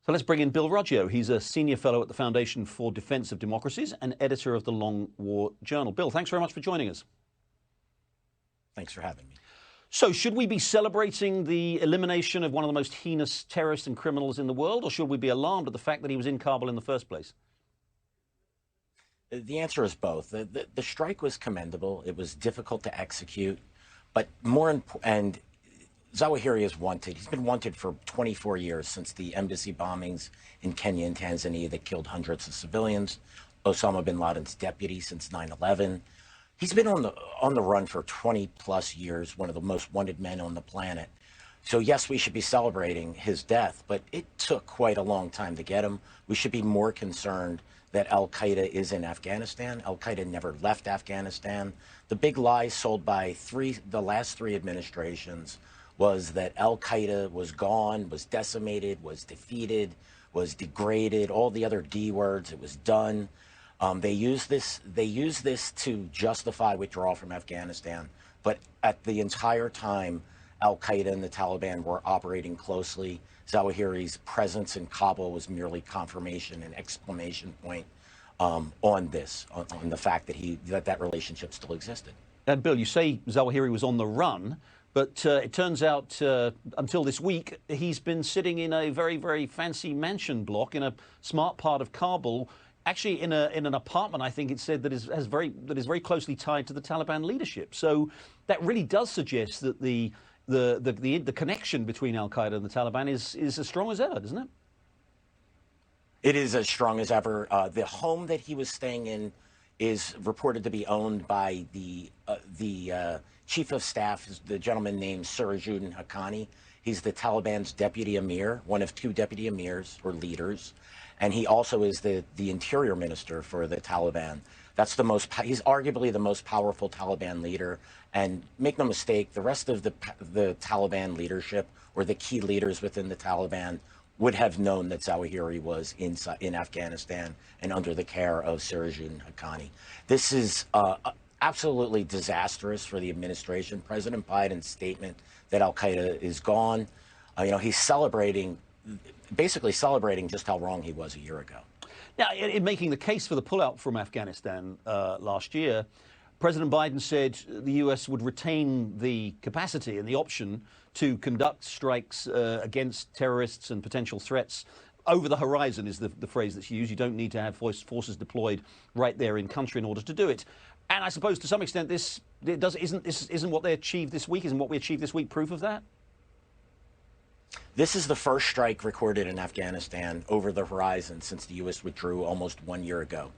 So let's bring in Bill Roggio. He's a senior fellow at the Foundation for Defense of Democracies and editor of the Long War Journal. Bill, thanks very much for joining us. Thanks for having me. So should we be celebrating the elimination of one of the most heinous terrorists and criminals in the world, or should we be alarmed at the fact that he was in Kabul in the first place? The answer is both. The strike was commendable. It was difficult to execute, but and Zawahiri is wanted. He's been wanted for 24 years, since the embassy bombings in Kenya and Tanzania that killed hundreds of civilians. Osama bin Laden's deputy since 9/11. He's been on the run for 20 plus years, one of the most wanted men on the planet. So yes, we should be celebrating his death, but it took quite a long time to get him. We should be more concerned that al-Qaeda is in Afghanistan. Al-Qaeda never left Afghanistan. The big lie sold by the last three administrations was that al-Qaeda was gone, was decimated, was defeated, was degraded, all the other D words. It was done. They use this to justify withdrawal from Afghanistan. But at the entire time, al-Qaeda and the Taliban were operating closely. Zawahiri's presence in Kabul was merely confirmation and exclamation point on the fact that that relationship still existed. And Bill, you say Zawahiri was on the run, but it turns out until this week, he's been sitting in a very, very fancy mansion block in a smart part of Kabul, actually in an apartment, I think it said, that is very closely tied to the Taliban leadership. So that really does suggest that the connection between al-Qaeda and the Taliban is as strong as ever, doesn't it? It is as strong as ever. The home that he was staying in is reported to be owned by the chief of staff, the gentleman named Sirajuddin Haqqani. He's the Taliban's deputy emir, one of two deputy emirs or leaders. And he also is the interior minister for the Taliban. He's arguably the most powerful Taliban leader. And make no mistake, the rest of the Taliban leadership, or the key leaders within the Taliban, would have known that Zawahiri was in Afghanistan and under the care of Sirajuddin Haqqani. This is absolutely disastrous for the administration. President Biden's statement that al-Qaeda is gone, he's basically celebrating just how wrong he was a year ago. Now, in making the case for the pullout from Afghanistan last year, President Biden said the U.S. would retain the capacity and the option to conduct strikes against terrorists and potential threats. Over the horizon is the phrase that's used. You don't need to have forces deployed right there in country in order to do it. And I suppose to some extent isn't what they achieved this week, isn't what we achieved this week proof of that? This is the first strike recorded in Afghanistan over the horizon since the U.S. withdrew almost 1 year ago.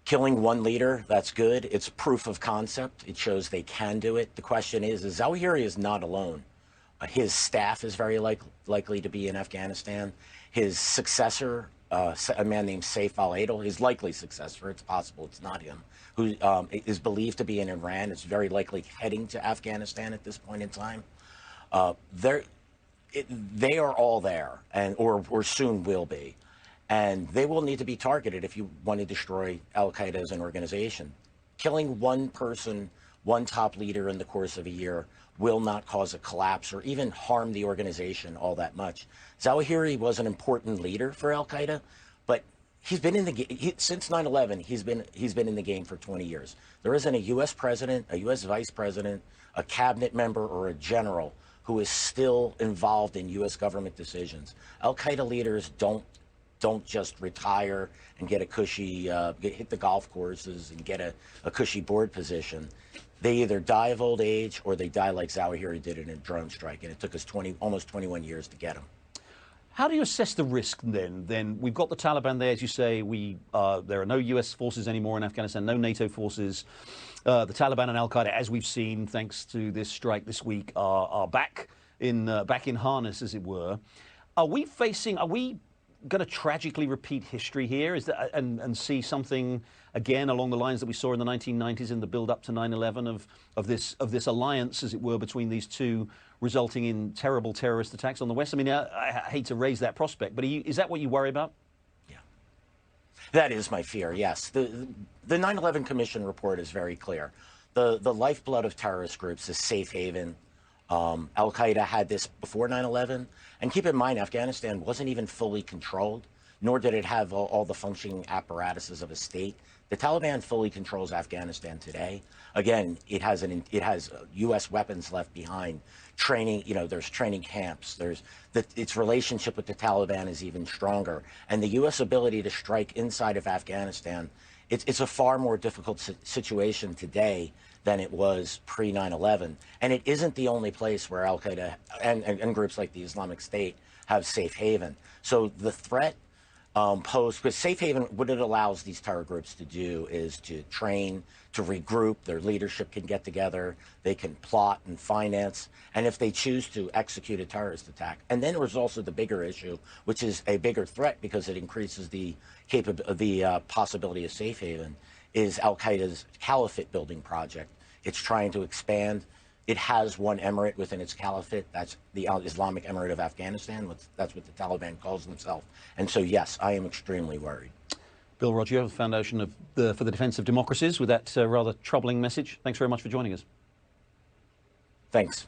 Killing one leader, that's good. It's proof of concept. It shows they can do it. The question is Zawahiri is not alone. His staff is very likely to be in Afghanistan. His successor, a man named Saif al-Adil, his likely successor, it's possible it's not him, who is believed to be in Iran. It's very likely heading to Afghanistan at this point in time. They are all there, or soon will be. And they will need to be targeted if you want to destroy al-Qaeda as an organization. Killing one person, one top leader in the course of a year will not cause a collapse or even harm the organization all that much. Zawahiri was an important leader for al-Qaeda, but he's been in the game since 9/11. He's been in the game for 20 years. There isn't a U.S. president, a U.S. vice president, a cabinet member, or a general who is still involved in U.S. government decisions. Al-Qaeda leaders don't just retire and get a cushy, hit the golf courses and get a cushy board position. They either die of old age or they die like Zawahiri did in a drone strike, and it took us almost 21 years to get him. How do you assess the risk then? Then we've got the Taliban there, as you say. There are no U.S. forces anymore in Afghanistan, no NATO forces. The Taliban and al-Qaeda, as we've seen, thanks to this strike this week, are back in harness, as it were. Are we going to tragically repeat history here? And see something again along the lines that we saw in the 1990s in the build-up to 9/11 of this alliance, as it were, between these two, resulting in terrible terrorist attacks on the West? I mean, I hate to raise that prospect, but is that what you worry about? Yeah, that is my fear. Yes, the 9/11 Commission report is very clear. The lifeblood of terrorist groups is safe haven, Al-Qaeda had this before 9/11. And keep in mind, Afghanistan wasn't even fully controlled, nor did it have all the functioning apparatuses of a state. The Taliban fully controls Afghanistan today. Again, it has U.S. weapons left behind. Training, there's training camps. Its relationship with the Taliban is even stronger, and the U.S. ability to strike inside of Afghanistan. It's a far more difficult situation today than it was pre 9/11, and it isn't the only place where Al Qaeda and groups like the Islamic State have safe haven. So the threat posed, because safe haven, what it allows these terror groups to do is to train, to regroup. Their leadership can get together, they can plot and finance, and if they choose to execute a terrorist attack. And then there's also the bigger issue, which is a bigger threat because it increases the possibility of safe haven, is Al Qaeda's caliphate building project. It's trying to expand. It has one emirate within its caliphate. That's the Islamic Emirate of Afghanistan. That's what the Taliban calls themselves. And so, yes, I am extremely worried. Bill Roggio, Foundation for the Defense of Democracies, with that rather troubling message. Thanks very much for joining us. Thanks.